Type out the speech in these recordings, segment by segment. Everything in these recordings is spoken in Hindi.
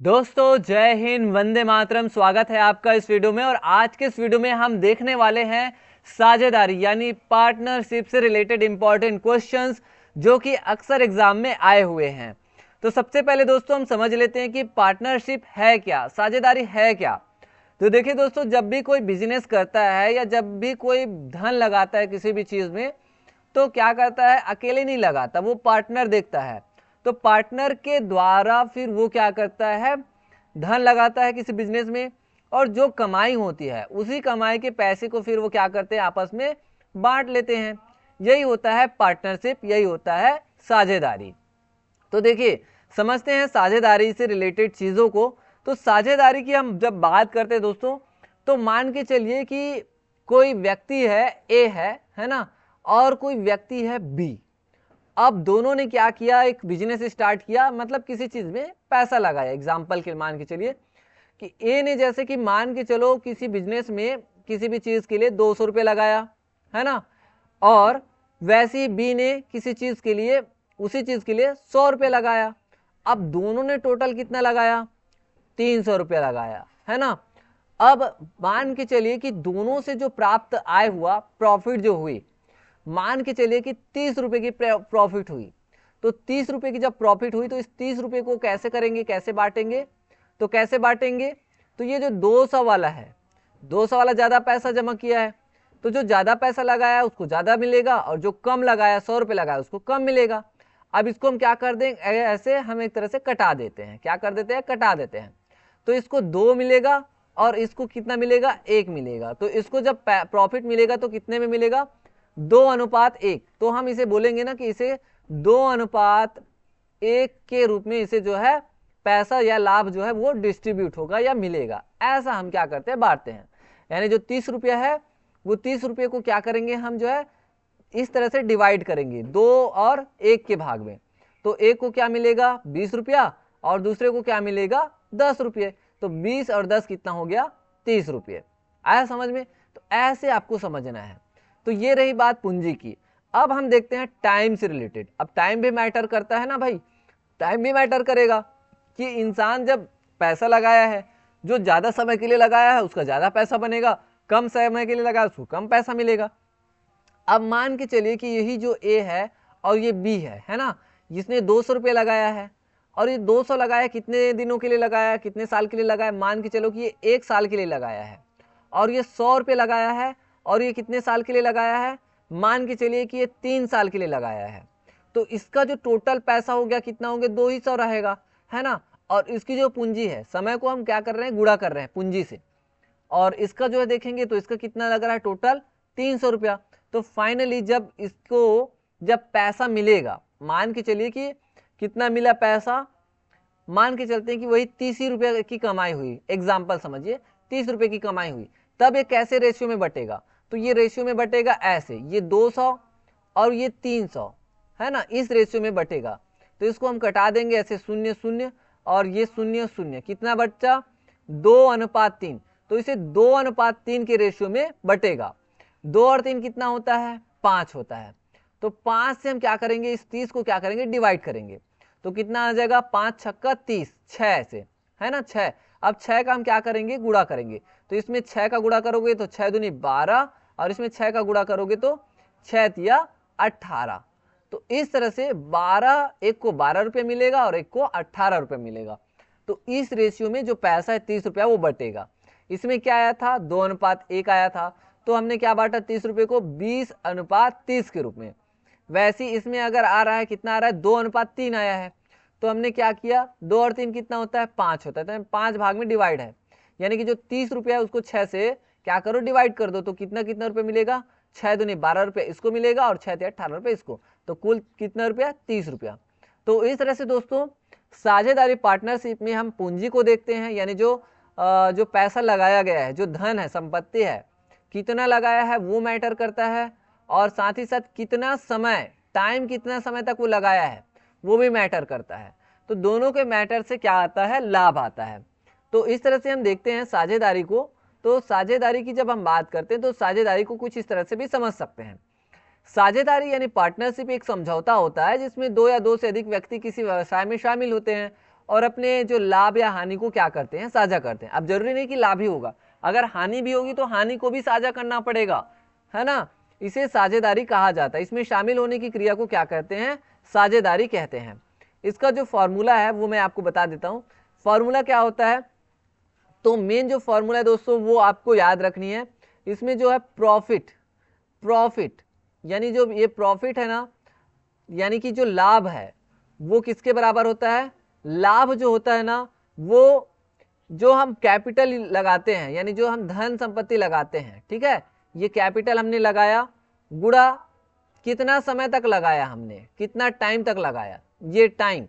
दोस्तों जय हिंद, वंदे मातरम। स्वागत है आपका इस वीडियो में। और आज के इस वीडियो में हम देखने वाले हैं साझेदारी यानी पार्टनरशिप से रिलेटेड इंपॉर्टेंट क्वेश्चंस जो कि अक्सर एग्जाम में आए हुए हैं। तो सबसे पहले दोस्तों हम समझ लेते हैं कि पार्टनरशिप है क्या, साझेदारी है क्या। तो देखिए दोस्तों, जब भी कोई बिजनेस करता है या जब भी कोई धन लगाता है किसी भी चीज में, तो क्या करता है, अकेले नहीं लगाता, वो पार्टनर देखता है। तो पार्टनर के द्वारा फिर वो क्या करता है, धन लगाता है किसी बिजनेस में, और जो कमाई होती है उसी कमाई के पैसे को फिर वो क्या करते हैं, आपस में बांट लेते हैं। यही होता है पार्टनरशिप, यही होता है साझेदारी। तो देखिए, समझते हैं साझेदारी से रिलेटेड चीज़ों को। तो साझेदारी की हम जब बात करते हैं दोस्तों, तो मान के चलिए कि कोई व्यक्ति है ए है ना, और कोई व्यक्ति है बी। अब दोनों ने क्या किया, एक बिजनेस स्टार्ट किया, मतलब किसी चीज में पैसा लगाया। एग्जाम्पल के मान के चलिए कि ए ने जैसे कि मान के चलो किसी बिजनेस में किसी भी चीज के लिए 200 रुपये लगाया, है ना, और वैसे ही बी ने किसी चीज के लिए, उसी चीज के लिए 100 रुपये लगाया। अब दोनों ने टोटल कितना लगाया, 300 रुपये लगाया, है ना। अब मान के चलिए कि दोनों से जो प्राप्त आय हुआ, प्रॉफिट जो हुई, मान के चलिए कि 30 रुपए की प्रॉफिट हुई। तो 30 रुपए की जब प्रॉफिट हुई तो इस 30 रुपए को कैसे करेंगे, कैसे बांटेंगे, तो कैसे बांटेंगे, तो ये जो 200 वाला है, 200 वाला ज्यादा पैसा जमा किया है, तो जो ज्यादा पैसा लगाया उसको ज्यादा मिलेगा, और जो कम लगाया, 100 रुपये लगाया, उसको कम मिलेगा। अब इसको हम क्या कर देंगे, ऐसे हम एक तरह से कटा देते हैं। क्या कर देते हैं, कटा देते हैं। तो इसको 2 मिलेगा और इसको कितना मिलेगा, 1 मिलेगा। तो इसको जब प्रॉफिट मिलेगा तो कितने में मिलेगा, 2:1। तो हम इसे बोलेंगे ना कि इसे 2:1 के रूप में इसे जो है पैसा या लाभ जो है वो डिस्ट्रीब्यूट होगा या मिलेगा। ऐसा हम क्या करते हैं, बांटते हैं। यानी जो 30 रुपया है वो 30 रुपये को क्या करेंगे, हम जो है इस तरह से डिवाइड करेंगे 2 और 1 के भाग में। तो एक को क्या मिलेगा, 20 रुपया, और दूसरे को क्या मिलेगा, 10 रुपये। तो 20 और 10 कितना हो गया, 30 रुपये। आया समझ में। तो ऐसे आपको समझना है। तो ये रही बात पूंजी की। अब हम देखते हैं टाइम से रिलेटेड। अब टाइम भी मैटर करता है ना भाई, टाइम भी मैटर करेगा कि इंसान जब पैसा लगाया है, जो ज्यादा समय के लिए लगाया है उसका ज्यादा पैसा बनेगा, कम समय के लिए लगाया उसको कम पैसा मिलेगा। अब मान के चलिए कि यही जो ए है और ये बी है ना, जिसने 200 रुपये लगाया है, और ये 200 लगाया, कितने दिनों के लिए लगाया, कितने साल के लिए लगाया, मान के चलो कि ये 1 साल के लिए लगाया है। और ये 100 रुपये लगाया है, और ये कितने साल के लिए लगाया है, मान के चलिए कि ये 3 साल के लिए लगाया है। तो इसका जो टोटल पैसा हो गया कितना हो गया, 200 रहेगा, है ना। और इसकी जो पूंजी है, समय को हम क्या कर रहे हैं, गुणा कर रहे हैं पूंजी से, और इसका जो है देखेंगे तो इसका कितना लग रहा है, टोटल 300 रुपया। तो फाइनली जब इसको जब पैसा मिलेगा, मान के चलिए कि कितना मिला पैसा, मान के चलते हैं कि वही 30 ही रुपये की कमाई हुई, एग्जाम्पल समझिए 30 रुपये की कमाई हुई। तब ये कैसे रेशियो में बटेगा, तो ये रेशियो में बटेगा ऐसे, ये 200 और ये 300, है ना, इस रेशियो में बटेगा। तो इसको हम कटा देंगे ऐसे, 0 0 और ये 0 0, कितना बच्चा, 2:3। तो इसे 2:3 के रेशियो में बटेगा। 2 और 3 कितना होता है, 5 होता है। तो 5 से हम क्या करेंगे, इस 30 को क्या करेंगे, डिवाइड करेंगे। तो कितना आ जाएगा, 5 छक्का 30, 6 से, है ना, 6। अब 6 का हम क्या करेंगे, गुणा करेंगे। तो इसमें 6 का गुणा करोगे तो 6 दूनी 12, और इसमें 6 का गुणा करोगे तो 6 तिया 18। तो इस तरह से 12, एक को 12 रुपये मिलेगा और एक को 18 रुपये मिलेगा। तो इस रेशियो में जो पैसा है 30 रुपया वो बटेगा। इसमें क्या आया था, 2:1 आया था। तो हमने क्या बांटा, 30 रुपये को 20:30 के रूप में। वैसे इसमें अगर आ रहा है, कितना आ रहा है, 2:3 आया है। तो हमने क्या किया, 2 और 3 कितना होता है, 5 होता है। तो 5 भाग में डिवाइड है, यानी कि जो 30 रुपया है उसको 6 से क्या करो, डिवाइड कर दो। तो कितना कितना रुपये मिलेगा, 6 दूनी 12 रुपये इसको मिलेगा, और 6 18 रुपये इसको। तो कुल कितना रुपया, 30 रुपया। तो इस तरह से दोस्तों साझेदारी पार्टनरशिप में हम पूंजी को देखते हैं, यानी जो पैसा लगाया गया है, जो धन है, संपत्ति है, कितना लगाया है वो मैटर करता है। और साथ ही साथ कितना समय, टाइम कितना समय तक वो लगाया है वो भी मैटर करता है। तो दोनों के मैटर से क्या आता है, लाभ आता है। तो इस तरह से हम देखते हैं साझेदारी को। तो साझेदारी की जब हम बात करते हैं तो साझेदारी को कुछ इस तरह से भी समझ सकते हैं। साझेदारी यानी पार्टनरशिप एक समझौता होता है जिसमें 2 या 2 से अधिक व्यक्ति किसी व्यवसाय में शामिल होते हैं और अपने जो लाभ या हानि को क्या करते हैं, साझा करते हैं। अब जरूरी नहीं कि लाभ ही होगा, अगर हानि भी होगी तो हानि को भी साझा करना पड़ेगा, है ना। इसे साझेदारी कहा जाता है। इसमें शामिल होने की क्रिया को क्या कहते हैं, साझेदारी कहते हैं। इसका जो फॉर्मूला है वो मैं आपको बता देता हूँ। फॉर्मूला क्या होता है, तो मेन जो फॉर्मूला है दोस्तों वो आपको याद रखनी है। इसमें जो है प्रॉफिट यानी जो ये प्रॉफिट है ना, यानी कि जो लाभ है वो किसके बराबर होता है, लाभ जो होता है ना वो जो हम कैपिटल लगाते हैं, यानी जो हम धन संपत्ति लगाते हैं, ठीक है, ये कैपिटल हमने लगाया, गुणा कितना समय तक लगाया हमने, कितना टाइम तक लगाया, ये टाइम,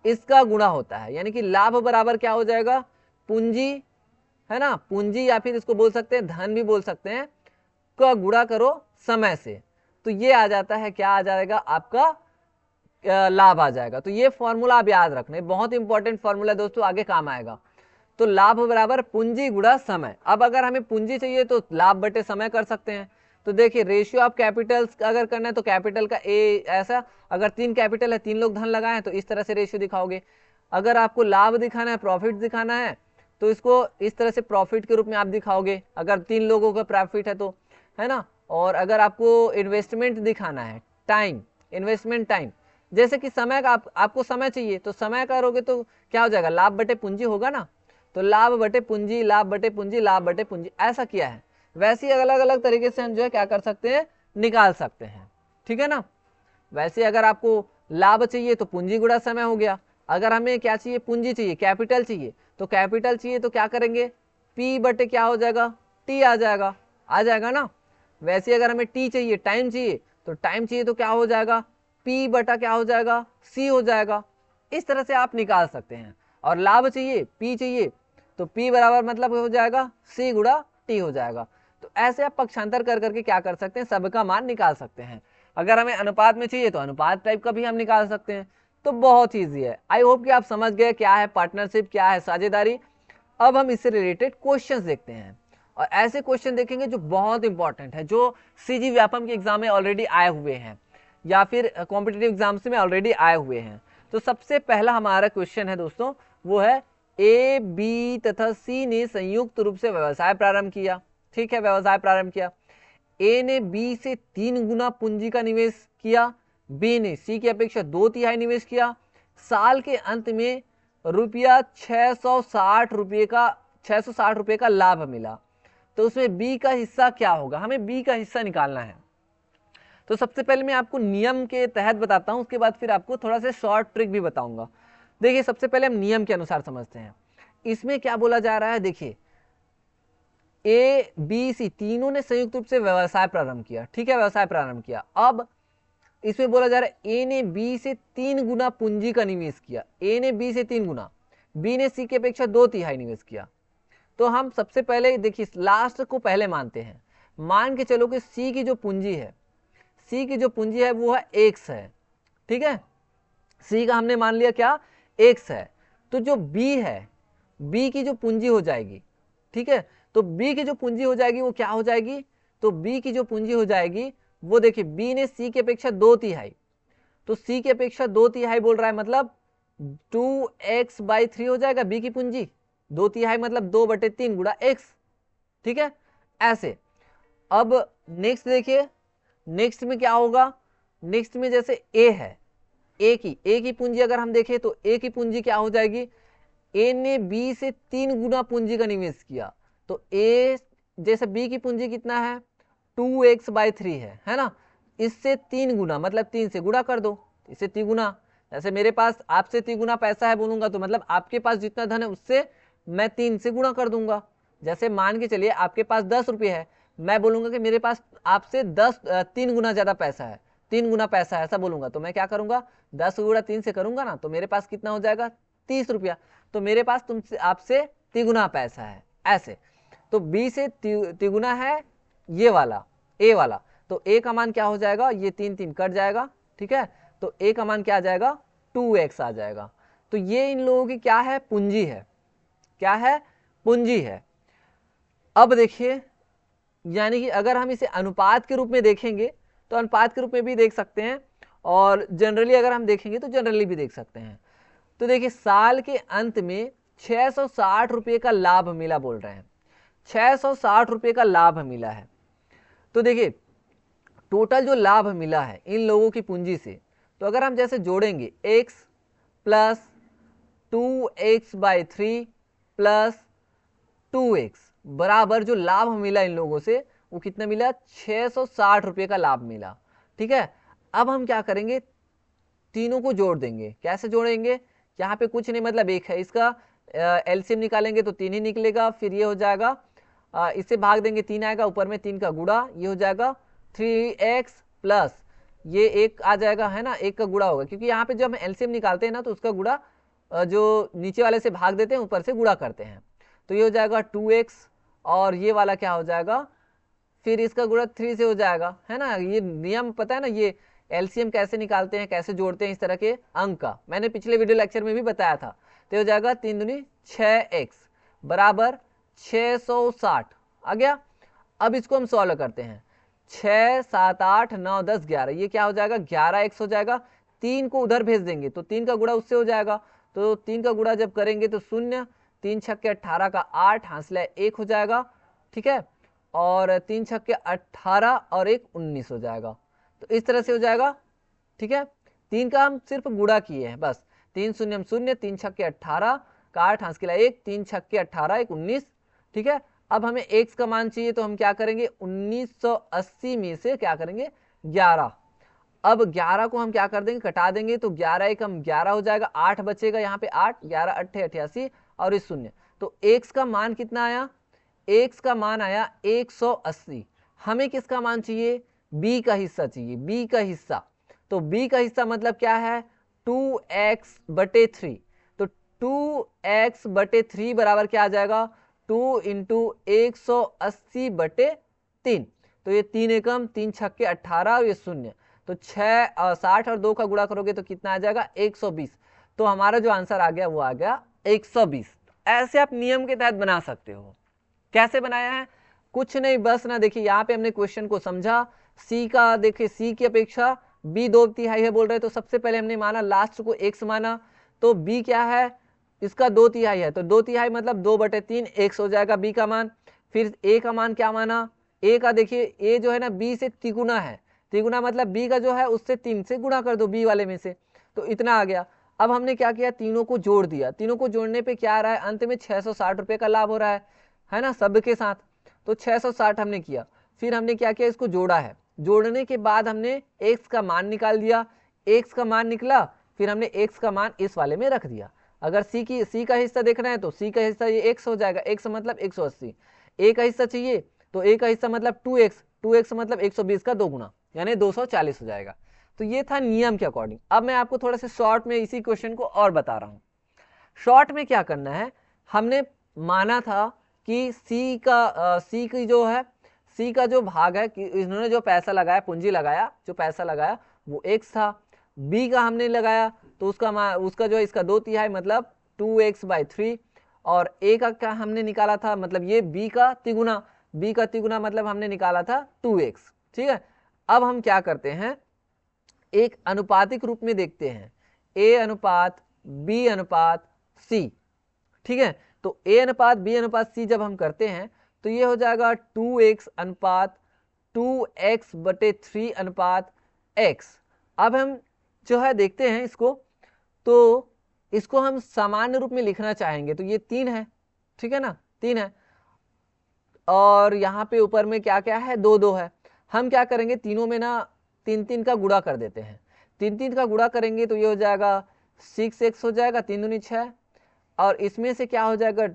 इसका गुणा होता है। यानी कि लाभ बराबर क्या हो जाएगा, पूंजी, है ना, पूंजी या फिर इसको बोल सकते हैं धन भी बोल सकते हैं, का गुणा करो समय से, तो ये आ जाता है, क्या आ जाएगा, आपका लाभ आ जाएगा। तो ये फॉर्मूला आप याद रखना, बहुत इंपॉर्टेंट फॉर्मूला दोस्तों, आगे काम आएगा। तो लाभ बराबर पूंजी गुणा समय। अब अगर हमें पूंजी चाहिए तो लाभ बटे समय कर सकते हैं। तो देखिए रेशियो ऑफ कैपिटल्स अगर करना है तो कैपिटल का ए ऐसा, अगर 3 कैपिटल है, 3 लोग धन लगाए तो इस तरह से रेशियो दिखाओगे। अगर आपको लाभ दिखाना है, प्रॉफिट दिखाना है, तो इसको इस तरह से प्रॉफिट के रूप में आप दिखाओगे, अगर 3 लोगों का प्रॉफिट है तो, है ना। और अगर आपको इन्वेस्टमेंट दिखाना है, टाइम, इन्वेस्टमेंट टाइम, जैसे कि समय का आपको समय चाहिए तो समय करोगे तो क्या हो जाएगा, लाभ बटे पूंजी होगा ना। तो लाभ बटे पूंजी, लाभ बटे पूंजी, लाभ बटे पूंजी, ऐसा किया है। वैसे ही अलग अलग तरीके से हम जो है क्या कर सकते हैं, निकाल सकते हैं, ठीक है ना। वैसे अगर आपको लाभ चाहिए तो पूंजी गुणा समय हो गया। अगर हमें क्या चाहिए, पूंजी चाहिए, कैपिटल चाहिए, तो कैपिटल चाहिए तो क्या करेंगे, पी बटे क्या हो जाएगा, टी आ जाएगा ना। वैसे अगर हमें टी चाहिए, टाइम चाहिए, तो टाइम चाहिए तो क्या हो जाएगा, पी बटा क्या हो जाएगा, सी हो जाएगा। इस तरह से आप निकाल सकते हैं। और लाभ चाहिए, पी चाहिए, तो पी बराबर मतलब हो जाएगा सी गुणा टी हो जाएगा। तो ऐसे आप पक्षांतर कर करके क्या कर सकते हैं, सबका मान निकाल सकते हैं। अगर हमें अनुपात में चाहिए तो अनुपात टाइप का भी हम निकाल सकते हैं। तो बहुत ईजी है। आई होप कि आप समझ गए क्या है पार्टनरशिप, क्या है साझेदारी। अब हम इससे रिलेटेड क्वेश्चंस देखते हैं, और ऐसे क्वेश्चन देखेंगे जो बहुत इंपॉर्टेंट है, जो सीजी व्यापम के एग्जाम में ऑलरेडी आए हुए हैं या फिर कॉम्पिटिटिव एग्जाम्स में ऑलरेडी आए हुए हैं। तो सबसे पहला हमारा क्वेश्चन है दोस्तों, वो है ए, बी तथा सी ने संयुक्त रूप से व्यवसाय प्रारंभ किया। ठीक है, व्यवसाय प्रारंभ किया। ए ने बी से 3 गुना पूंजी का निवेश किया, बी ने सी की अपेक्षा 2/3 निवेश किया। साल के अंत में रुपया 660 रुपये का लाभ मिला। तो उसमें बी का हिस्सा क्या होगा, हमें बी का हिस्सा निकालना है। तो सबसे पहले मैं आपको नियम के तहत बताता हूं, उसके बाद फिर आपको थोड़ा सा शॉर्ट ट्रिक भी बताऊंगा। देखिए सबसे पहले हम नियम के अनुसार समझते हैं। इसमें क्या बोला जा रहा है, देखिए ए, बी, सी तीनों ने संयुक्त रूप से व्यवसाय प्रारंभ किया। ठीक है, व्यवसाय प्रारंभ किया। अब इसमें बोला जा रहा है ए ने बी से 3 गुना पूंजी का निवेश किया। ए ने बी से 3 गुना, बी ने सी की अपेक्षा 2/3 निवेश किया। तो हम सबसे पहले देखिए लास्ट को पहले मानते हैं। मान के चलो कि सी की जो पूंजी है, सी की जो पूंजी है वो है x है। ठीक है, सी का हमने मान लिया क्या, x है। तो जो b है, b की जो पूंजी हो जाएगी, ठीक है, तो b की जो पूंजी हो जाएगी वो क्या हो जाएगी, तो b की जो पूंजी हो जाएगी वो देखिए b ने c की अपेक्षा 2/3, तो c की अपेक्षा 2/3 बोल रहा है, मतलब 2x/3 हो जाएगा b की पूंजी। 2/3 मतलब 2/3 गुणा x। ठीक है, ऐसे। अब नेक्स्ट देखिए, नेक्स्ट में क्या होगा, नेक्स्ट में जैसे a है, a की पूंजी अगर हम देखें तो a की पूंजी क्या हो जाएगी, a ने b से 3 गुना पूंजी का निवेश किया। तो a जैसे b की पूंजी कितना है, 2x/3 है ना। इससे 3 गुना मतलब 3 से गुणा कर दो, इससे 3 गुना। जैसे मेरे पास आपसे 3 गुना पैसा है बोलूंगा तो मतलब आपके पास जितना धन है उससे मैं 3 से गुणा कर दूंगा। जैसे मान के चलिए आपके पास 10 रुपये है, मैं बोलूंगा कि मेरे पास आपसे 3 गुना ज्यादा पैसा है, 3 गुना पैसा है ऐसा बोलूंगा, तो मैं क्या करूंगा, 10 गुणा 3 से करूंगा ना, तो मेरे पास कितना हो जाएगा, 30 रुपया। तो मेरे पास तुमसे आपसे 3 गुना पैसा है, ऐसे। तो b से तिगुना है ये वाला, a वाला, तो a का मान क्या हो जाएगा, ये 3 कट जाएगा। ठीक है, तो a का मान क्या आ जाएगा, 2x आ जाएगा। तो ये इन लोगों की क्या है, पूंजी है। क्या है, पूंजी है। अब देखिए, यानी कि अगर हम इसे अनुपात के रूप में देखेंगे तो अनुपात के रूप में भी देख सकते हैं, और जनरली अगर हम देखेंगे तो जनरली भी देख सकते हैं। तो देखिए साल के अंत में 660 रुपये का लाभ मिला बोल रहे हैं, 660 रुपये का लाभ मिला है। तो देखिए टोटल जो लाभ मिला है इन लोगों की पूंजी से, तो अगर हम जैसे जोड़ेंगे x plus 2x/3 plus 2x बराबर जो लाभ मिला इन लोगों से वो कितना मिला, 660 रुपये का लाभ मिला। ठीक है, अब हम क्या करेंगे, तीनों को जोड़ देंगे। कैसे जोड़ेंगे, यहाँ पे कुछ नहीं मतलब एक है, इसका एलसीएम निकालेंगे तो 3 ही निकलेगा, फिर ये हो जाएगा इससे भाग देंगे 3 आएगा, ऊपर में 3 का गुणा, ये हो जाएगा 3x प्लस ये 1 आ जाएगा, है ना, 1 का गुणा होगा, क्योंकि यहाँ पे जब हम एलसीएम निकालते हैं ना तो उसका गुणा जो नीचे वाले से भाग देते हैं ऊपर से गुणा करते हैं, तो ये हो जाएगा 2x और ये वाला क्या हो जाएगा, फिर इसका गुणा 3 से हो जाएगा, है ना। ये नियम पता है ना, ये एलसीएम कैसे निकालते हैं, कैसे जोड़ते हैं इस तरह के अंक का, मैंने पिछले वीडियो लेक्चर में भी बताया था। तो हो जाएगा 3 दूनी 6x बराबर 660 आ गया। अब इसको हम सॉल्व करते हैं, 6 7 8 9 10 11, ये क्या हो जाएगा 11x हो जाएगा, 3 को उधर भेज देंगे तो 3 का गुणा उससे हो जाएगा, तो 3 का गुणा जब करेंगे तो 0, 3 छक्के 18 का 8 हासिल 1 हो जाएगा। ठीक है, और 3 छक्के 18 और 1 19 हो जाएगा, तो इस तरह से हो जाएगा। ठीक है, 3 का हम सिर्फ गुणा किए हैं बस, 3 शून्य 0, 3 छक्के 18 का 8 हासिल 1, 3 छक्के 18 1 19। ठीक है, अब हमें x का मान चाहिए तो हम क्या करेंगे, 1980 में से क्या करेंगे 11, अब 11 को हम क्या कर देंगे, कटा देंगे, तो 11 एक हम 11 हो जाएगा, 8 बचेगा यहाँ पे 8, 11 8 88 और इस 0, तो x का मान कितना आया, x का मान आया 180। हमें किसका मान चाहिए, b का हिस्सा चाहिए, b का हिस्सा, तो b का हिस्सा मतलब क्या है 2x/3, तो 2x/3 बराबर क्या आ जाएगा 2 × 180/3, तो ये 3 एकम 3 छक्के 18 और ये 0, तो 60 और 2 का गुणा करोगे तो कितना आ जाएगा 120, तो हमारा जो आंसर आ गया वो आ गया 120। ऐसे आप नियम के तहत बना सकते हो। कैसे बनाया है, कुछ नहीं, बस ना देखिए यहाँ पे हमने क्वेश्चन को समझा, सी का देखिए सी की अपेक्षा बी 2/3 है बोल रहे, तो सबसे पहले हमने माना लास्ट को x माना, तो b क्या है, इसका 2/3 है, तो 2/3 मतलब 2/3 x हो जाएगा b का मान। फिर a का मान क्या माना, a का देखिए a जो है ना b से तिगुना है, तिगुना मतलब b का जो है उससे 3 से गुणा कर दो b वाले में से, तो इतना आ गया। अब हमने क्या किया, तीनों को जोड़ दिया, तीनों को जोड़ने पे क्या आ रहा है, अंत में 660 रुपये का लाभ हो रहा है ना, सबके साथ, तो 660 हमने किया। फिर हमने क्या किया, इसको जोड़ा है, जोड़ने के बाद हमने x का मान निकाल दिया, x का मान निकला, फिर हमने x का मान इस वाले में रख दिया। अगर c का हिस्सा देखना है तो c का हिस्सा ये x हो जाएगा, x मतलब 180, a का हिस्सा चाहिए तो a का हिस्सा मतलब 2x मतलब 120 का 2 गुना यानी 240 हो जाएगा। तो ये था नियम के अकॉर्डिंग। अब मैं आपको थोड़ा सा शॉर्ट में इसी क्वेश्चन को और बता रहा हूँ। शॉर्ट में क्या करना है, हमने माना था कि c का जो भाग है कि इन्होंने जो पैसा लगाया, पूंजी लगाया, जो पैसा लगाया वो x था, b का हमने लगाया तो उसका जो है इसका 2/3 मतलब 2x/3, और a का क्या हमने निकाला था, मतलब ये b का तिगुना मतलब हमने निकाला था 2x। ठीक है, अब हम क्या करते हैं, एक अनुपातिक रूप में देखते हैं, a अनुपात b अनुपात c। ठीक है, तो a अनुपात b अनुपात c जब हम करते हैं तो ये हो जाएगा 2x अनुपात 2x/3 अनुपात x। अब हम जो है देखते हैं इसको, तो इसको हम सामान्य रूप में लिखना चाहेंगे तो ये 3 है, ठीक है ना, 3 है, और यहाँ पे ऊपर में क्या क्या है 2 2 है। हम क्या करेंगे, तीनों में ना 3 3 का गुणा कर देते हैं, 3 3 का गुणा करेंगे तो ये हो जाएगा 6x हो जाएगा, 3 दूनी 6, और इसमें से क्या हो जाएगा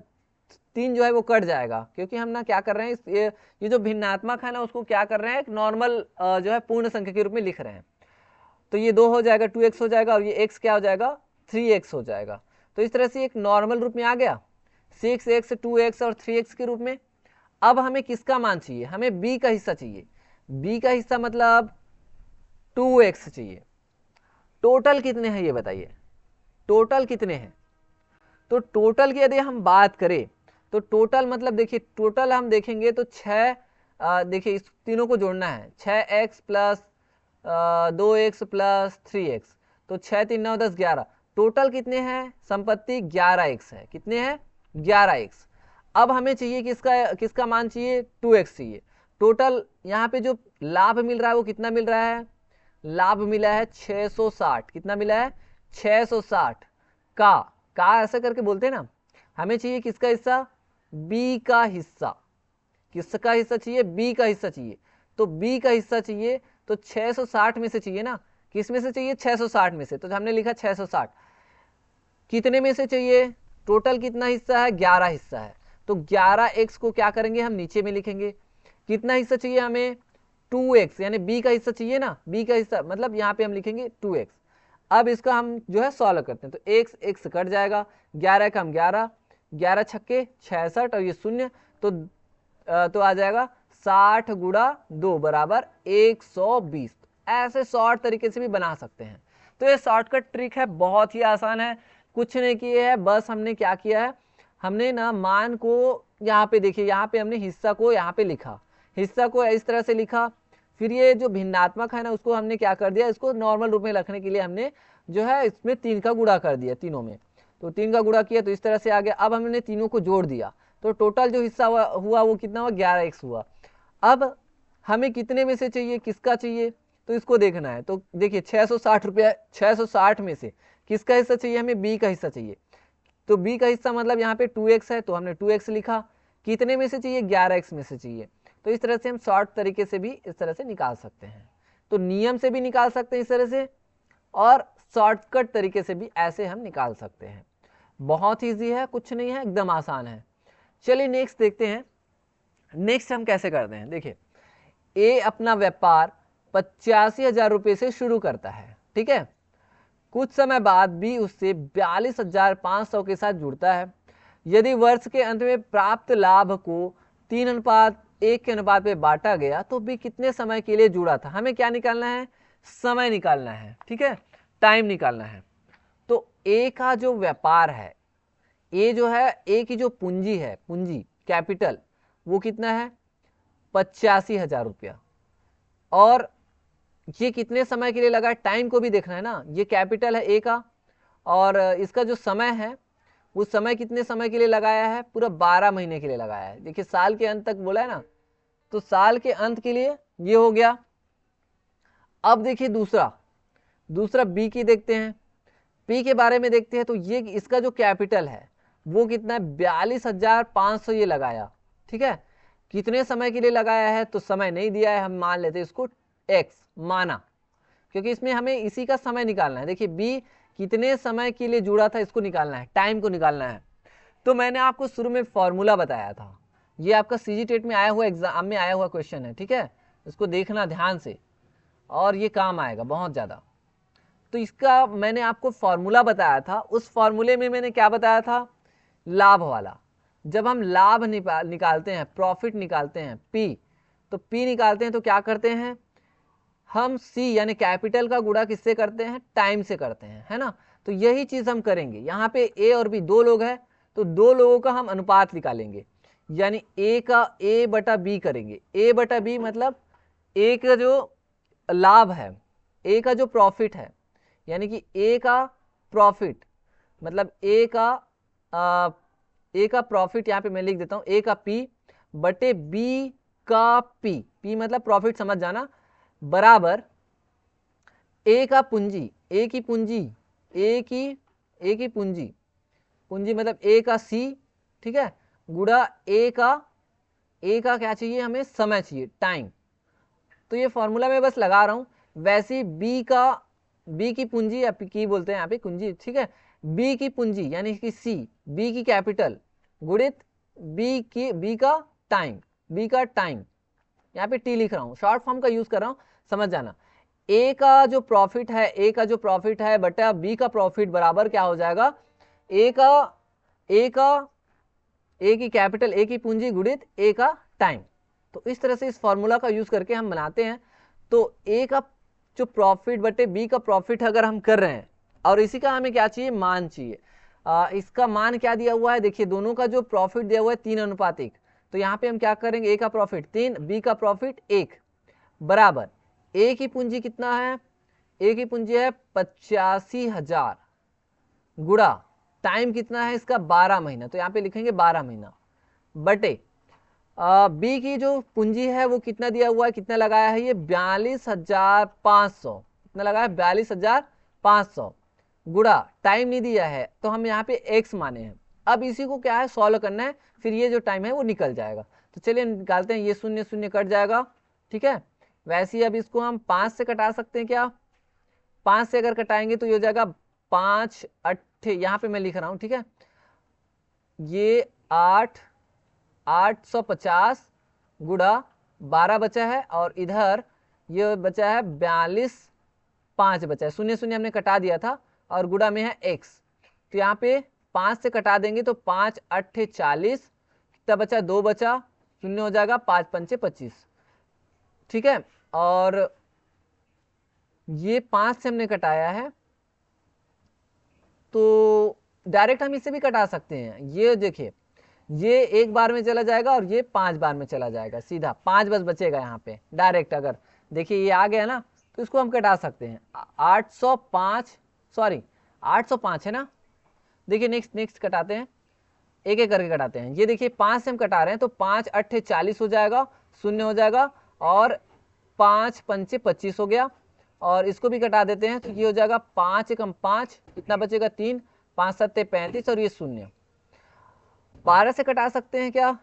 3 जो है वो कट जाएगा, क्योंकि हम ना क्या कर रहे हैं, ये जो भिन्नात्मक है ना उसको क्या कर रहे हैं, एक नॉर्मल जो है पूर्ण संख्या के रूप में लिख रहे हैं। तो ये 2 हो जाएगा, 2x हो जाएगा, और ये x क्या हो जाएगा 3x हो जाएगा। तो इस तरह से एक नॉर्मल रूप में आ गया 6x 2x और 3x के रूप में। अब हमें किसका मान चाहिए, हमें b का हिस्सा चाहिए, b का हिस्सा मतलब 2x चाहिए। टोटल कितने हैं ये बताइए, टोटल कितने हैं, तो टोटल की यदि हम बात करें तो टोटल मतलब देखिए, टोटल हम देखेंगे तो 6, देखिए इस तीनों को जोड़ना है, 6x plus 2x plus 3x, तो 6 3 9 10 11, टोटल कितने हैं संपत्ति 11x है, कितने हैं 11x। अब हमें चाहिए किसका मान चाहिए 2x चाहिए। टोटल यहाँ पे जो लाभ मिल रहा है वो कितना मिल रहा है, लाभ मिला है 660, कितना मिला है 660 का ऐसा करके बोलते हैं ना। हमें चाहिए किसका हिस्सा, बी का हिस्सा, किसका हिस्सा चाहिए बी का हिस्सा चाहिए। तो बी का हिस्सा चाहिए तो 660 में से चाहिए ना, किस में से चाहिए 660 में से, तो हमने लिखा 660 कितने में से चाहिए, टोटल कितना हिस्सा है 11 हिस्सा है। तो 11x को क्या करेंगे हम नीचे में लिखेंगे, कितना हिस्सा चाहिए हमें 2x, यानी b का हिस्सा चाहिए ना, b का हिस्सा मतलब यहाँ पे हम लिखेंगे 2x। अब इसका हम जो है सॉल्व करते हैं तो x कट जाएगा, 11 का हम 11, 11 छक्के 66 और ये शून्य तो आ जाएगा 60 गुणा 2 बराबर 120। ऐसे शॉर्ट तरीके से भी बना सकते हैं। तो ये शॉर्टकट ट्रिक है, बहुत ही आसान है, कुछ नहीं किए है, बस हमने क्या किया है, हमने ना मान को यहाँ पे देखिए, यहाँ पे हमने हिस्सा को यहाँ पे लिखा, हिस्सा को इस तरह से लिखा, फिर ये जो भिन्नात्मक है ना उसको हमने क्या कर दिया, इसको नॉर्मल रूप में रखने के लिए हमने जो है इसमें 3 का गुणा कर दिया, तीनों में तो 3 का गुणा किया तो इस तरह से आ गया। अब हमने तीनों को जोड़ दिया तो टोटल जो हिस्सा हुआ वो कितना हुआ 11x हुआ। अब हमें कितने में से चाहिए, किसका चाहिए, तो इसको देखना है। तो देखिए 660 रुपया, 660 में से किसका हिस्सा चाहिए, हमें बी का हिस्सा चाहिए। तो बी का हिस्सा मतलब यहाँ पे 2x है तो हमने 2x लिखा, कितने में से चाहिए 11x में से चाहिए। तो इस तरह से हम शॉर्ट तरीके से भी इस तरह से निकाल सकते हैं, तो नियम से भी निकाल सकते हैं इस तरह से, और शॉर्टकट तरीके से भी ऐसे हम निकाल सकते हैं। बहुत ईजी है, कुछ नहीं है, एकदम आसान है। चलिए नेक्स्ट देखते हैं, नेक्स्ट हम कैसे करते हैं। देखिए ए अपना व्यापार 85,000 रुपये से शुरू करता है, ठीक है। कुछ समय बाद बी उससे 42,500 के साथ जुड़ता है। यदि वर्ष के अंत में प्राप्त लाभ को 3:1 के अनुपात में बांटा गया तो बी कितने समय के लिए जुड़ा था। हमें क्या निकालना है, समय निकालना है, ठीक है, टाइम निकालना है। तो ए का जो व्यापार है, ए जो है, ए की जो पूंजी है, पूंजी कैपिटल, वो कितना है 85,000 रुपया, और ये कितने समय के लिए लगा है, टाइम को भी देखना है ना। ये कैपिटल है ए का, और इसका जो समय है वो समय कितने समय के लिए लगाया है, पूरा 12 महीने के लिए लगाया है। देखिए साल के अंत तक बोला है ना, तो साल के अंत के लिए ये हो गया। अब देखिए दूसरा बी की देखते हैं, पी के बारे में देखते हैं। तो ये इसका जो कैपिटल है वो कितना है 42,500 ये लगाया, ठीक है। कितने समय के लिए लगाया है तो समय नहीं दिया है, हम मान लेते हैं इसको x माना, क्योंकि इसमें हमें इसी का समय निकालना है। देखिए बी कितने समय के लिए जुड़ा था इसको निकालना है, टाइम को निकालना है। तो मैंने आपको शुरू में फॉर्मूला बताया था, ये आपका सीजी टेट में आया हुआ, एग्जाम में आया हुआ क्वेश्चन है, ठीक है। इसको देखना ध्यान से और ये काम आएगा बहुत ज़्यादा। तो इसका मैंने आपको फॉर्मूला बताया था, उस फॉर्मूले में मैंने क्या बताया था, लाभ वाला। जब हम लाभ निकालते हैं, प्रॉफिट निकालते हैं, पी, तो पी निकालते हैं तो क्या करते हैं हम, सी यानी कैपिटल का गुणा किससे करते हैं, टाइम से करते हैं, है ना। तो यही चीज हम करेंगे। यहाँ पे ए और बी दो लोग हैं तो दो लोगों का हम अनुपात निकालेंगे, यानी ए का ए बटा बी करेंगे। ए बटा बी मतलब ए का जो लाभ है, ए का जो प्रॉफिट है, यानी कि ए का प्रॉफिट मतलब ए का प्रॉफिट, यहाँ पे मैं लिख देता हूँ ए का पी बटे बी का पी, पी मतलब प्रॉफिट समझ जाना, बराबर ए का पूंजी, ए की पूंजी, ए की पूंजी, पूंजी मतलब ए का सी, ठीक है, गुणा ए का क्या चाहिए हमें, समय चाहिए, टाइम। तो ये फॉर्मूला मैं बस लगा रहा हूं। वैसे बी की पूंजी या की बोलते हैं यहाँ पे कुंजी, ठीक है, बी की पूंजी यानी कि सी, बी की कैपिटल गुणित बी का टाइम, यहाँ पे टी लिख रहा हूँ, शॉर्ट फॉर्म का यूज कर रहा हूँ, समझ जाना। ए का जो प्रॉफिट है बटा बी का प्रॉफिट बराबर क्या हो जाएगा, ए की कैपिटल, ए की पूंजी गुणित ए का टाइम। तो इस तरह से इस फॉर्मूला का यूज करके हम बनाते हैं। तो ए का जो प्रॉफिट बटे बी का प्रॉफिट अगर हम कर रहे हैं, और इसी का हमें क्या चाहिए, मान चाहिए। इसका मान क्या दिया हुआ है, देखिए दोनों का जो प्रॉफिट दिया हुआ है 3:1। तो यहाँ पे हम क्या करेंगे, ए का प्रॉफिट 3, बी का प्रॉफिट 1 बराबर ए की पूंजी कितना है, ए की पूंजी है 85,000, गुड़ा टाइम कितना है इसका 12 महीना, तो यहाँ पे लिखेंगे 12 महीना, बटे बी की जो पूंजी है वो कितना दिया हुआ है, कितना लगाया है ये 42,500, कितना लगाया है 42,500, गुड़ा टाइम नहीं दिया है तो हम यहाँ पे एक्स माने हैं। अब इसी को क्या है सॉल्व करना है, फिर ये जो टाइम है वो निकल जाएगा। तो चलिए निकालते हैं, ये शून्य शून्य कट जाएगा, ठीक है। वैसे ही अब इसको हम 5 से कटा सकते हैं क्या, 5 से अगर कटाएंगे तो ये हो जाएगा 5 अट्ठे, यहाँ पे मैं लिख रहा हूँ, ठीक है, ये 850 गुड़ा 12 बचा है, और इधर ये बचा है 42,5 बचा है, शून्य शून्य हमने कटा दिया था, और गुड़ा में है x, तो यहाँ पे 5 से कटा देंगे तो 5 अट्ठे 40, कितना बचा 2 बचा, शून्य हो जाएगा, 5 पंचे 25, ठीक है। और ये 5 से हमने कटाया है, तो डायरेक्ट हम इसे भी कटा सकते हैं, ये देखिए ये एक बार में चला जाएगा और ये 5 बार में चला जाएगा, सीधा 5 बस बचेगा यहाँ पे डायरेक्ट। अगर देखिए ये आ गया ना तो इसको हम कटा सकते हैं, 805 सॉरी 805 है ना, देखिए नेक्स्ट कटाते हैं, एक एक करके कटाते हैं। ये देखिए 5 से हम कटा रहे हैं तो 5 अट्ठे 40 हो जाएगा, शून्य हो जाएगा, और 5 पंचे 25 हो गया, और इसको भी कटा देते हैं तो ये हो जाएगा 5 एकम 5, कितना बचेगा 3, 5 सत्ते 35, और ये शून्य। 12 से कटा सकते हैं क्या,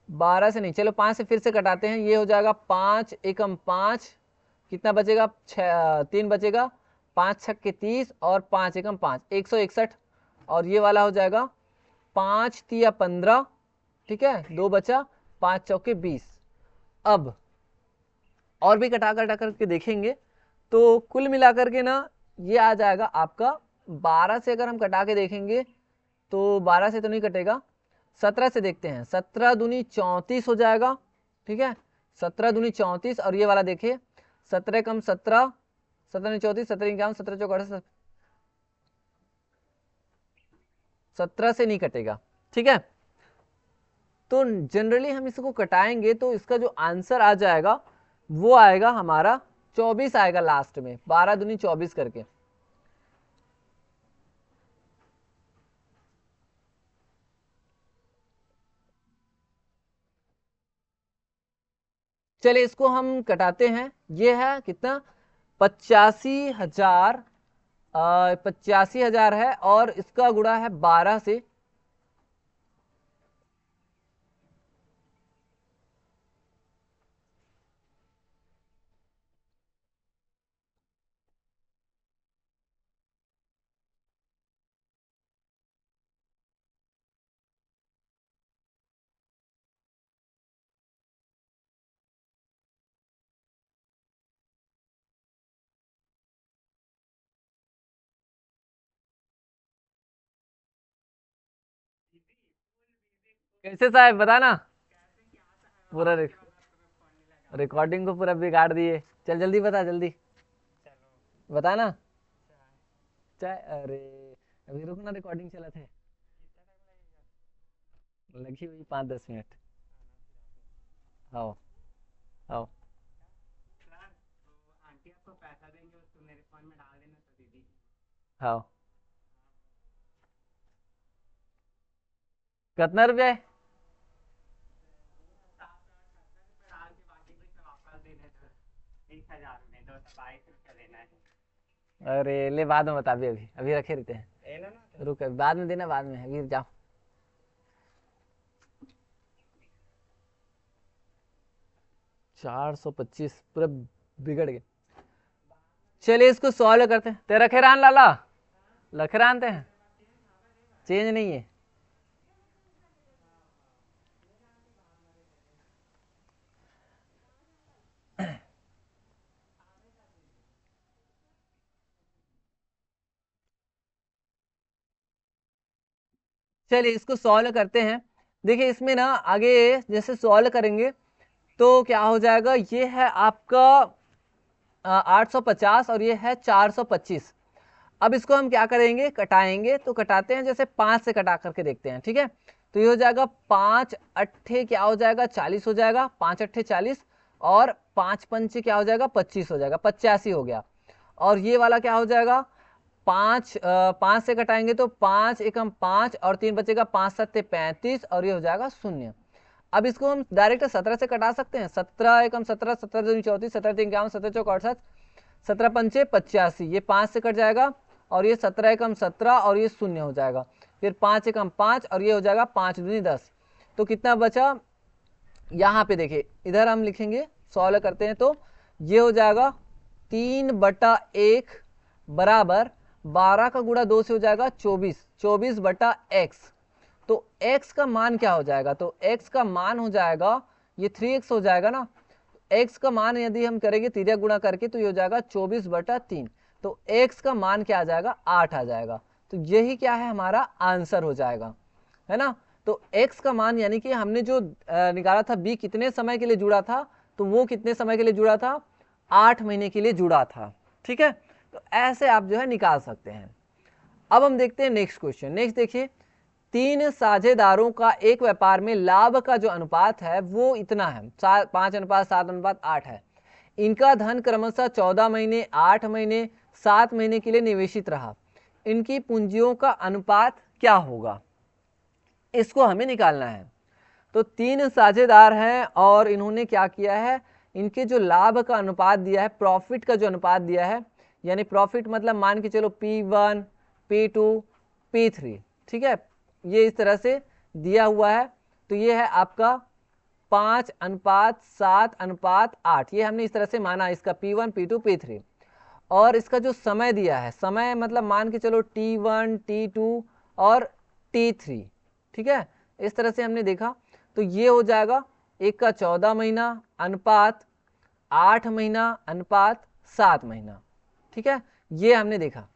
12 से नहीं, चलो 5 से फिर से कटाते हैं, ये हो जाएगा 5 एकम 5, कितना बचेगा 3 बचेगा, 5 छक्के 30, और 5 एकम 5 161, और ये वाला हो जाएगा 5 तिया 15, ठीक है, 2 बचा, 5 चौके 20। अब और भी कटा करके देखेंगे तो कुल मिलाकर के ना ये आ जाएगा आपका 12 से अगर हम कटा के देखेंगे तो 12 से तो नहीं कटेगा, 17 से देखते हैं, 17 दूनी 34 हो जाएगा, ठीक है, 17 दूनी 34, और ये वाला देखिए 17 कम 17, 17 34, 17 कम 17 चौक 17 से नहीं कटेगा, ठीक है। तो जनरली हम इसको कटाएंगे तो इसका जो आंसर आ जाएगा वो आएगा हमारा 24 आएगा लास्ट में, 12 दूनी 24 करके। चलिए इसको हम कटाते हैं, ये है कितना 85,000, 85,000 है, और इसका गुणा है 12 से, कैसे साहब बताना, पूरा रिकॉर्डिंग को पूरा बिगाड़ दिए, चल जल्दी बता, जल्दी बताना। चाहे अरे अभी रुकना, रिकॉर्डिंग चला थे, लगी हुई 5-10 मिनट। आओ आओ, आंटी आपको पैसा देंगे उसको मेरे फोन में डाल देना तो दीदी। आओ कितना रुपया है, 700-800 डाल के बाकी पैसे वापस देने तो 1000 में 222 रुपया देना है। अरे ले बाद में बता, अभी अभी अभी रखे रहते हैं, ले लो ना। रुक अभी बाद में देना, बाद में, अभी जाओ। 425 पूरा बिगड़ गया। चलिए इसको सॉल्व करते हैं, तेरा खेरान लाला लखरानते हैं, चेंज नहीं है। चलिए इसको सॉल्व करते हैं, देखिए इसमें ना आगे जैसे सॉल्व करेंगे तो क्या हो जाएगा, ये है आपका 850 और ये है 425। अब इसको हम क्या करेंगे, कटाएंगे, तो कटाते हैं जैसे 5 से कटा करके देखते हैं, ठीक है। तो ये हो जाएगा 5 अट्ठे क्या हो जाएगा 40 हो जाएगा, 5 अट्ठे 40, और 5 पंचे क्या हो जाएगा 25 हो जाएगा, 85 हो गया। और ये वाला क्या हो जाएगा 5 से घटाएंगे तो 5 एकम 5 और 3 बचेगा, 5 सत्ते 35 और ये हो जाएगा 0। अब इसको हम डायरेक्ट 17 से कटा सकते हैं। 17 एकम 17, 17 दूनी 34, 17 तीन 51, 17 चौक 68, 17 पंचे 85, ये 5 से कट जाएगा और ये 17 एकम 17 और ये 0 हो जाएगा। फिर 5 एकम 5 और ये हो जाएगा 5 दूनी 10। तो कितना बचा, यहाँ पे देखिए इधर हम लिखेंगे, सॉल्व करते हैं तो ये हो जाएगा 3/1 बराबर 12 का गुणा 2 से हो जाएगा 24, 24/x। तो x का मान क्या हो जाएगा, तो x का मान हो जाएगा ये 3x हो जाएगा ना। x का मान यदि हम करेंगे तिर्यक गुणा करके तो ये हो जाएगा 24/3। तो x का मान क्या आ जाएगा, 8 आ जाएगा। तो यही क्या है हमारा आंसर हो जाएगा, है ना। तो x का मान यानी कि हमने जो निकाला था b कितने समय के लिए जुड़ा था, तो वो कितने समय के लिए जुड़ा था, 8 महीने के लिए जुड़ा था। ठीक है, तो ऐसे आप जो है निकाल सकते हैं। अब हम देखते हैं नेक्स्ट क्वेश्चन। नेक्स्ट देखिए, 3 साझेदारों का एक व्यापार में लाभ का जो अनुपात है वो इतना है, 5:7:8 है। इनका धन क्रमशः 14 महीने, 8 महीने, 7 महीने के लिए निवेशित रहा। इनकी पूंजियों का अनुपात क्या होगा, इसको हमें निकालना है। तो 3 साझेदार हैं और इन्होंने क्या किया है, इनके जो लाभ का अनुपात दिया है, प्रॉफिट का जो अनुपात दिया है, यानी प्रॉफिट मतलब मान के चलो P1, P2, P3, ठीक है, ये इस तरह से दिया हुआ है। तो ये है आपका 5:7:8, ये हमने इस तरह से माना इसका P1, P2, P3। और इसका जो समय दिया है, समय मतलब मान के चलो T1, T2 और T3, ठीक है, इस तरह से हमने देखा। तो ये हो जाएगा एक का 14 महीना अनुपात 8 महीना अनुपात 7 महीना, ठीक है, ये हमने देखा।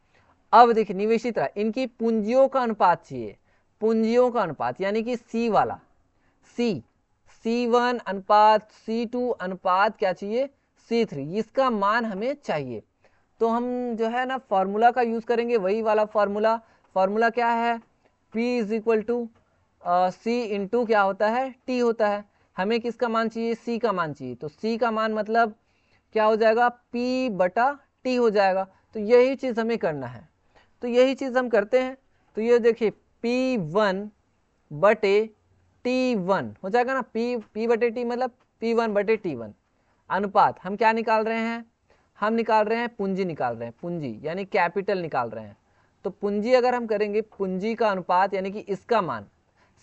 अब देखिए निवेशित रहा, इनकी पूंजियों का अनुपात चाहिए, पूंजियों का अनुपात यानी कि C वाला, C1 अनुपात C2 अनुपात क्या चाहिए, C3, इसका मान हमें चाहिए। तो हम जो है ना फॉर्मूला का यूज करेंगे, वही वाला फॉर्मूला क्या है, P = C इंटू क्या होता है, T होता है। हमें किसका मान चाहिए, C का मान चाहिए। तो C का मान मतलब क्या हो जाएगा, P/T हो जाएगा। तो यही चीज़ हमें करना है, तो यही चीज़ हम करते हैं। तो ये देखिए P1/T1 हो जाएगा ना, P/T मतलब P1/T1 अनुपात। हम क्या निकाल रहे हैं, हम निकाल रहे हैं पूंजी, निकाल रहे हैं पूंजी यानी कैपिटल निकाल रहे हैं। तो पूंजी अगर हम करेंगे, पूंजी का अनुपात यानी कि इसका मान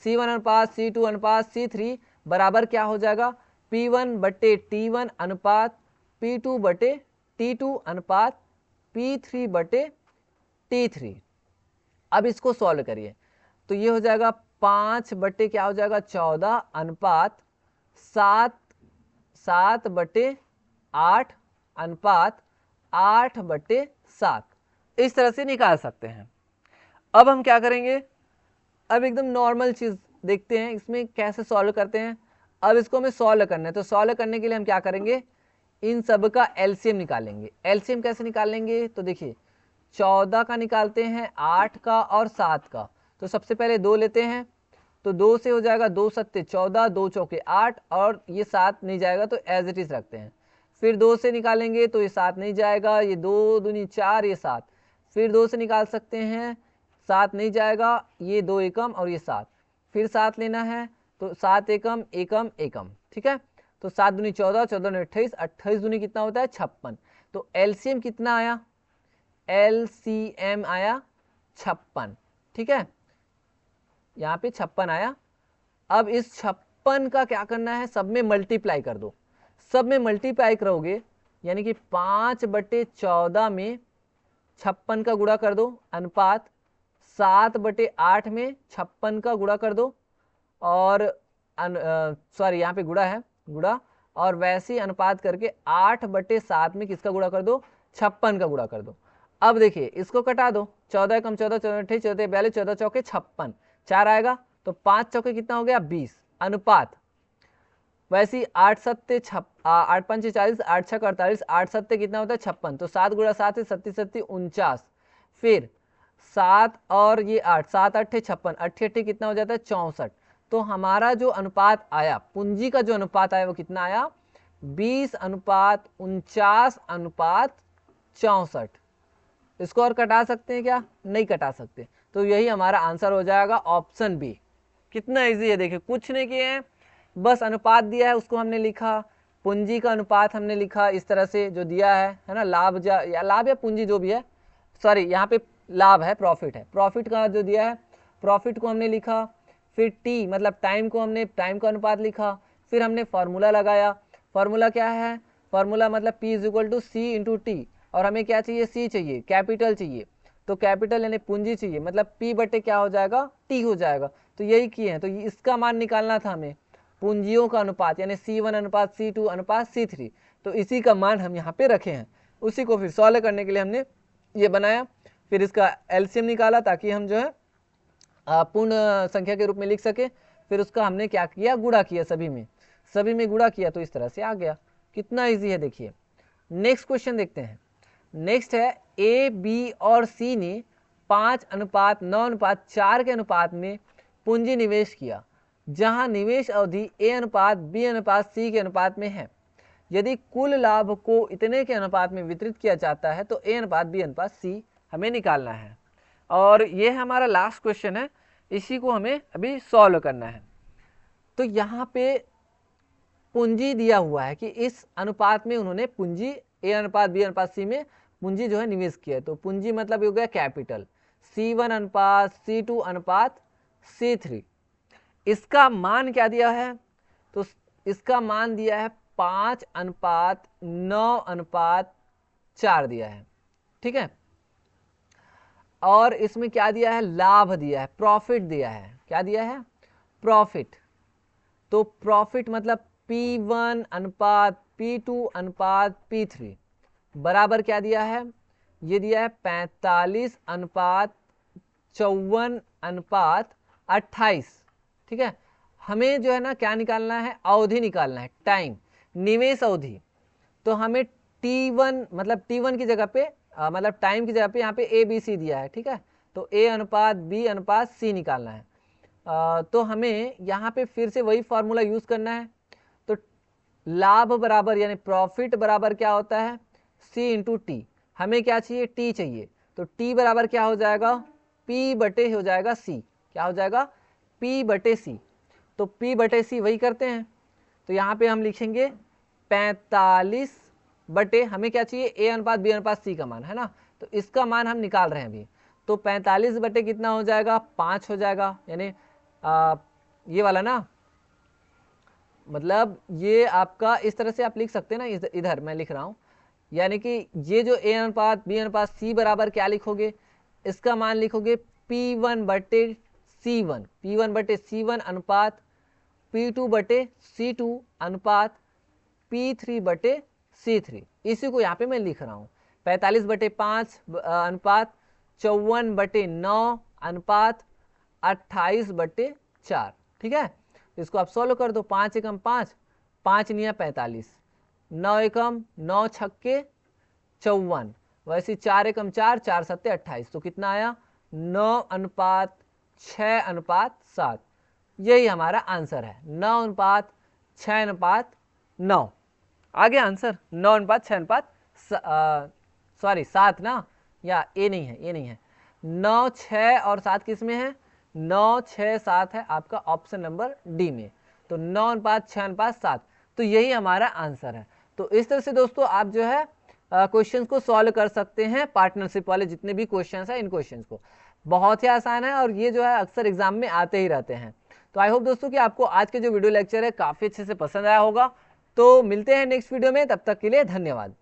C1 अनुपात C2 अनुपात C3 बराबर क्या हो जाएगा, P1/T1 अनुपात P2/T2 अनुपात P3/T3। अब इसको सॉल्व करिए तो ये हो जाएगा 5 क्या हो जाएगा 14 अनुपात 7/8 अनुपात 8/7, इस तरह से निकाल सकते हैं। अब हम क्या करेंगे, अब एकदम नॉर्मल चीज़ देखते हैं इसमें कैसे सॉल्व करते हैं। अब इसको हमें सॉल्व करना है, तो सॉल्व करने के लिए हम क्या करेंगे, इन सब का एलसीएम निकालेंगे। एलसीएम कैसे निकालेंगे, तो देखिए 14 का निकालते हैं, 8 का और 7 का। तो सबसे पहले 2 लेते हैं, तो 2 से हो जाएगा 2 सत्ते 14, 2 चौके 8 और ये 7 नहीं जाएगा तो एज इट इज रखते हैं। फिर 2 से निकालेंगे तो ये 7 नहीं जाएगा, ये 2 दूनी 4, ये 7। फिर 2 से निकाल सकते हैं, 7 नहीं जाएगा, ये 2 एकम और ये 7। फिर 7 लेना है तो 7 एकम एकम एकम, ठीक है। तो 7 दूनी 14, 14 दूनी 28, 28 दूनी कितना होता है 56। तो एलसीएम कितना आया, एलसीएम आया 56, ठीक है, यहाँ पे 56 आया। अब इस 56 का क्या करना है, सब में मल्टीप्लाई कर दो। सब में मल्टीप्लाई करोगे यानी कि 5/14 में 56 का गुणा कर दो अनुपात 7/8 में 56 का गुणा कर दो, और सॉरी यहाँ पे गुणा है, गुणा, और वैसे ही अनुपात करके 8/7 में किसका गुणा कर दो, 56 का गुणा कर दो। अब देखिए इसको कटा दो, 14 कम 14, 14 28, 14 42, 14 चौके 56, 4 आएगा तो 5 चौके कितना हो गया 20 अनुपात। वैसे ही 8 सत्ते 8 पंचे 40, 8 छक 48, 8 सत्ते कितना होता है 56। तो 7 गुणा 7 है 37 49, फिर 7 और ये 8, 7 8 56, 8 कितना हो जाता है 64। तो हमारा जो अनुपात आया, पूंजी का जो अनुपात आया वो कितना आया, 20:49:64। इसको और कटा सकते हैं क्या? नहीं कटा सकते। तो यही हमारा आंसर हो जाएगा ऑप्शन बी। कितना इजी है, देखिए कुछ नहीं किए हैं, बस अनुपात दिया है उसको हमने लिखा, पूंजी का अनुपात हमने लिखा इस तरह से जो दिया है ना, लाभ या पूंजी जो भी है, सॉरी यहाँ पे लाभ है, प्रॉफिट है, प्रॉफिट का जो दिया है प्रॉफिट को हमने लिखा, फिर टी मतलब टाइम को हमने टाइम का अनुपात लिखा, फिर हमने फार्मूला लगाया। फार्मूला क्या है? फार्मूला मतलब P is equal to C into T, और हमें क्या चाहिए? सी चाहिए, कैपिटल चाहिए, तो कैपिटल यानी पूंजी चाहिए, मतलब P बटे क्या हो जाएगा? T हो जाएगा। तो यही किए हैं, तो इसका मान निकालना था हमें, पूंजियों का अनुपात यानी C1 अनुपात C2 अनुपात C3, तो इसी का मान हम यहाँ पे रखे हैं। उसी को फिर सॉल्व करने के लिए हमने ये बनाया, फिर इसका एलसीएम निकाला ताकि हम जो है पूर्ण संख्या के रूप में लिख सके। फिर उसका हमने क्या किया? गुणा किया, सभी में गुणा किया, तो इस तरह से आ गया। कितना इजी है देखिए। नेक्स्ट क्वेश्चन देखते हैं। नेक्स्ट है ए, बी और सी ने 5:9:4 के अनुपात में पूंजी निवेश किया, जहां निवेश अवधि ए अनुपात बी अनुपात सी के अनुपात में है। यदि कुल लाभ को इतने के अनुपात में वितरित किया जाता है तो ए अनुपात बी अनुपात सी हमें निकालना है। और ये हमारा लास्ट क्वेश्चन है, इसी को हमें अभी सॉल्व करना है। तो यहाँ पे पूंजी दिया हुआ है कि इस अनुपात में उन्होंने पूंजी ए अनुपात बी अनुपात सी में पूंजी जो है निवेश किया है। तो पूंजी मतलब हो गया कैपिटल, C1 अनुपात C2 अनुपात C3। इसका मान क्या दिया है? तो इसका मान दिया है 5:9:4 दिया है, ठीक है। और इसमें क्या दिया है? लाभ दिया है, प्रॉफिट दिया है। क्या दिया है? प्रॉफिट। तो प्रॉफिट मतलब P1 अनुपात P2 अनुपात P3 बराबर क्या दिया है? ये दिया है 45:54 अनुपात 28, ठीक है। हमें जो है ना क्या निकालना है? अवधि निकालना है, टाइम, निवेश अवधि। तो हमें T1 मतलब T1 की जगह पे मतलब टाइम की जगह पे यहाँ पे A B C दिया है, ठीक है। तो A अनुपात B अनुपात C निकालना है। तो हमें यहाँ पे फिर से वही फॉर्मूला यूज करना है। तो लाभ बराबर यानी प्रॉफिट बराबर क्या होता है? C into T. हमें क्या चाहिए? T चाहिए। तो T बराबर क्या हो जाएगा? P बटे हो जाएगा C। क्या हो जाएगा? P बटे C। तो P बटे C वही करते हैं। तो यहाँ पे हम लिखेंगे 45 बटे, हमें क्या चाहिए? A अनुपात B अनुपात C का मान, है ना। तो इसका मान हम निकाल रहे हैं अभी। तो 45 बटे कितना हो जाएगा? 5 हो जाएगा, यानी ये वाला ना, मतलब ये आपका इस तरह से आप लिख सकते हैं ना, इधर मैं लिख रहा हूँ, यानी कि ये जो A अनुपात B अनुपात C बराबर क्या लिखोगे? इसका मान लिखोगे P1 बटे C1 अनुपात P2 बटे C2 अनुपात P3 बटे C3। इसी को यहाँ पे मैं लिख रहा हूँ 45 बटे 5 अनुपात 54 बटे 9 अनुपात 28 बटे 4, ठीक है। इसको आप सॉल्व कर दो। 5 एकम 5, 5 निया 45, 9 एकम 9 छक्के 54, वैसे 4 एकम 4, 4 सत्ते 28। तो कितना आया? 9:6:7। यही हमारा आंसर है, 9:6:9। आ गया आंसर 9:6, सॉरी 7 ना, या ए नहीं है, ये नहीं है। 9, 6 और 7 किस में है? 9, 6, 7 है आपका ऑप्शन नंबर डी में। तो 9:6:7, तो यही हमारा आंसर है। तो इस तरह से दोस्तों आप जो है क्वेश्चंस को सॉल्व कर सकते हैं, पार्टनरशिप वाले जितने भी क्वेश्चंस हैं इन क्वेश्चंस को। बहुत ही आसान है और ये जो है अक्सर एग्जाम में आते ही रहते हैं। तो आई होप दोस्तों कि आपको आज के जो वीडियो लेक्चर है काफ़ी अच्छे से पसंद आया होगा। तो मिलते हैं नेक्स्ट वीडियो में, तब तक के लिए धन्यवाद।